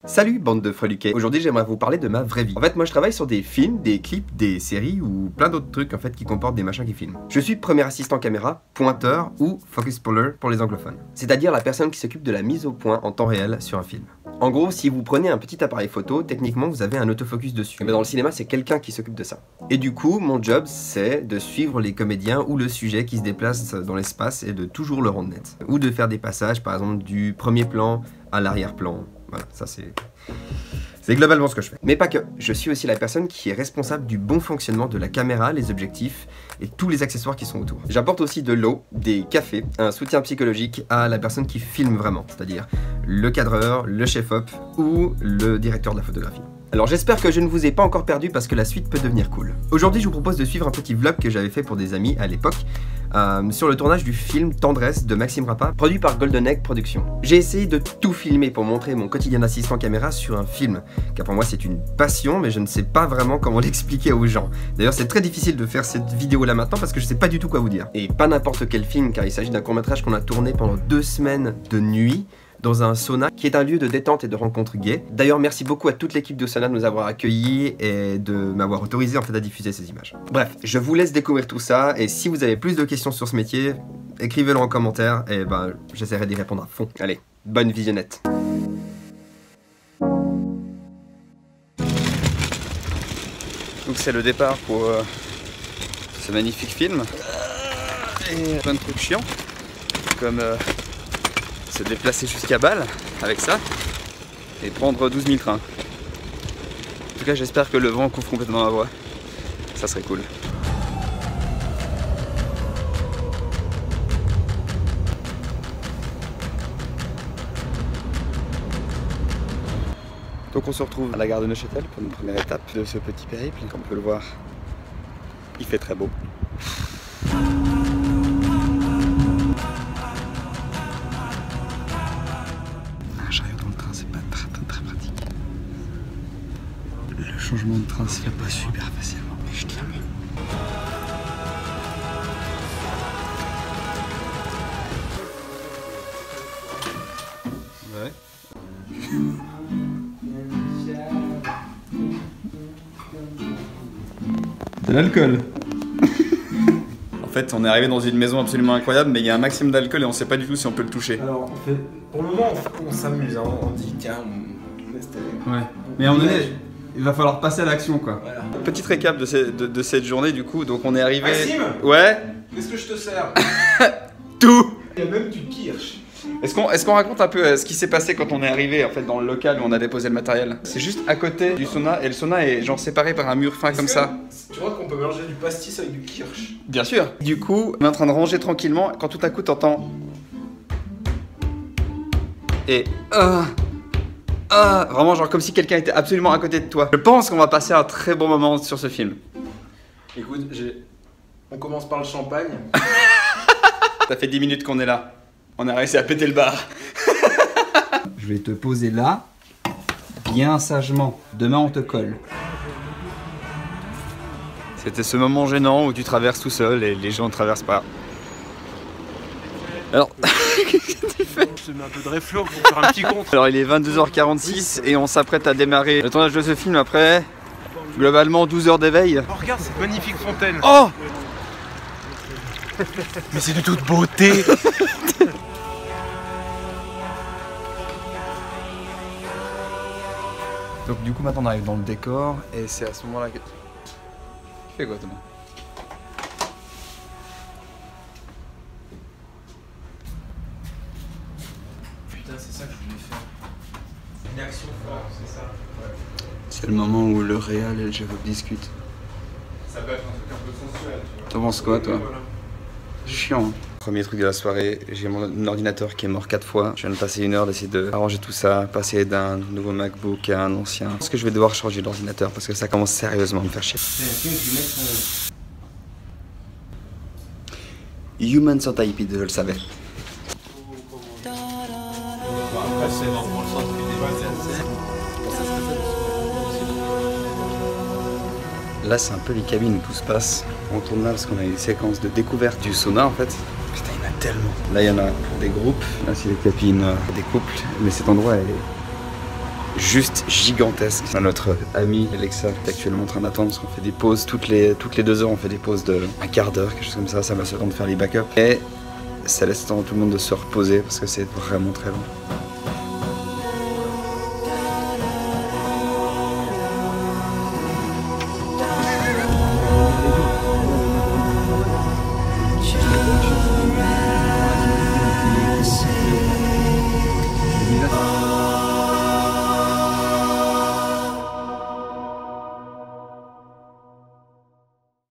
Salut bande de freluquets. Aujourd'hui j'aimerais vous parler de ma vraie vie. En fait moi je travaille sur des films, des clips, des séries ou plein d'autres trucs en fait qui comportent des machins qui filment. Je suis premier assistant caméra, pointeur ou focus puller pour les anglophones. C'est-à-dire la personne qui s'occupe de la mise au point en temps réel sur un film. En gros, si vous prenez un petit appareil photo, techniquement vous avez un autofocus dessus. Mais dans le cinéma c'est quelqu'un qui s'occupe de ça. Et du coup mon job c'est de suivre les comédiens ou le sujet qui se déplace dans l'espace et de toujours le rendre net. Ou de faire des passages par exemple du premier plan à l'arrière-plan. Voilà, ça c'est globalement ce que je fais. Mais pas que, je suis aussi la personne qui est responsable du bon fonctionnement de la caméra, les objectifs et tous les accessoires qui sont autour. J'apporte aussi de l'eau, des cafés, un soutien psychologique à la personne qui filme vraiment, c'est-à-dire le cadreur, le chef-op ou le directeur de la photographie. Alors j'espère que je ne vous ai pas encore perdu parce que la suite peut devenir cool. Aujourd'hui je vous propose de suivre un petit vlog que j'avais fait pour des amis à l'époque sur le tournage du film Tendresse de Maxime Rappa, produit par Golden Egg Productions. J'ai essayé de tout filmer pour montrer mon quotidien d'assistant caméra sur un film, car pour moi c'est une passion mais je ne sais pas vraiment comment l'expliquer aux gens. D'ailleurs c'est très difficile de faire cette vidéo là maintenant parce que je sais pas du tout quoi vous dire. Et pas n'importe quel film car il s'agit d'un court-métrage qu'on a tourné pendant 2 semaines de nuit dans un sauna qui est un lieu de détente et de rencontre gay. D'ailleurs merci beaucoup à toute l'équipe de sauna de nous avoir accueillis et de m'avoir autorisé en fait à diffuser ces images. Bref, je vous laisse découvrir tout ça et si vous avez plus de questions sur ce métier, écrivez-le en commentaire et ben j'essaierai d'y répondre à fond. Allez, bonne visionnette. Donc c'est le départ pour ce magnifique film. Et plein de trucs chiants comme se déplacer jusqu'à Bâle avec ça et prendre 12 000 trains. En tout cas j'espère que le vent couvre complètement ma voie. Ça serait cool. Donc on se retrouve à la gare de Neuchâtel pour une première étape de ce petit périple. Comme on peut le voir, il fait très beau. Le changement de train se fait pas super facilement, mais je tiens. Ouais. De l'alcool. En fait, on est arrivé dans une maison absolument incroyable, mais il y a un maximum d'alcool et on sait pas du tout si on peut le toucher. Alors, en fait, pour le moment, on s'amuse, hein. On dit, tiens, on laisse Ouais. Mais à un moment donné, il va falloir passer à l'action, quoi. Voilà. Petite récap de cette journée, du coup. Donc, on est arrivé. Maxime, ouais. qu'est-ce que je te sers? Tout. Il y a même du kirsch. Est-ce qu'on raconte un peu ce qui s'est passé quand on est arrivé en fait dans le local où on a déposé le matériel? C'est juste à côté du sauna et le sauna est genre séparé par un mur fin comme ça. Tu vois qu'on peut mélanger du pastis avec du kirsch? Bien sûr. Du coup, on est en train de ranger tranquillement quand tout à coup t'entends et vraiment genre comme si quelqu'un était absolument à côté de toi. Je pense qu'on va passer un très bon moment sur ce film. Écoute, on commence par le champagne. Ça fait 10 minutes qu'on est là. On a réussi à péter le bar. Je vais te poser là, bien sagement. Demain on te colle. C'était ce moment gênant où tu traverses tout seul et les gens ne traversent pas. Alors, qu'est-ce que tu fais? Je te mets un peu de réfleau pour faire un petit compte. Alors il est 22h46 et on s'apprête à démarrer le tournage de ce film après globalement 12 heures d'éveil. Oh, regarde cette magnifique fontaine. Oh! Mais c'est de toute beauté. Donc du coup maintenant on arrive dans le décor et c'est à ce moment là que... Tu fais quoi Thomas? Putain, c'est ça que je voulais faire. Une action forte, c'est ça. Ouais. C'est le moment où le réal et le chef discutent. Ça peut être un truc un peu sensuel, tu vois. T'en penses quoi toi? Voilà. Chiant. Premier truc de la soirée, j'ai mon ordinateur qui est mort 4 fois. Je viens de passer 1 heure d'essayer de arranger tout ça, passer d'un nouveau MacBook à un ancien. Je pense que je vais devoir changer l'ordinateur parce que ça commence sérieusement à me faire chier. Human Centipede, je le savais. Après, c'est dans le sens Là, c'est un peu les cabines où tout se passe. On tourne là parce qu'on a une séquence de découverte du sauna en fait. Putain, il y en a tellement. Là, il y en a des groupes. Là, c'est les cabines des couples. Mais cet endroit est juste gigantesque. Notre ami Alexa est actuellement en train d'attendre parce qu'on fait des pauses toutes les 2 heures, on fait des pauses de un quart d'heure, quelque chose comme ça va se le temps de faire les backups. Et ça laisse le temps à tout le monde de se reposer parce que c'est vraiment très long.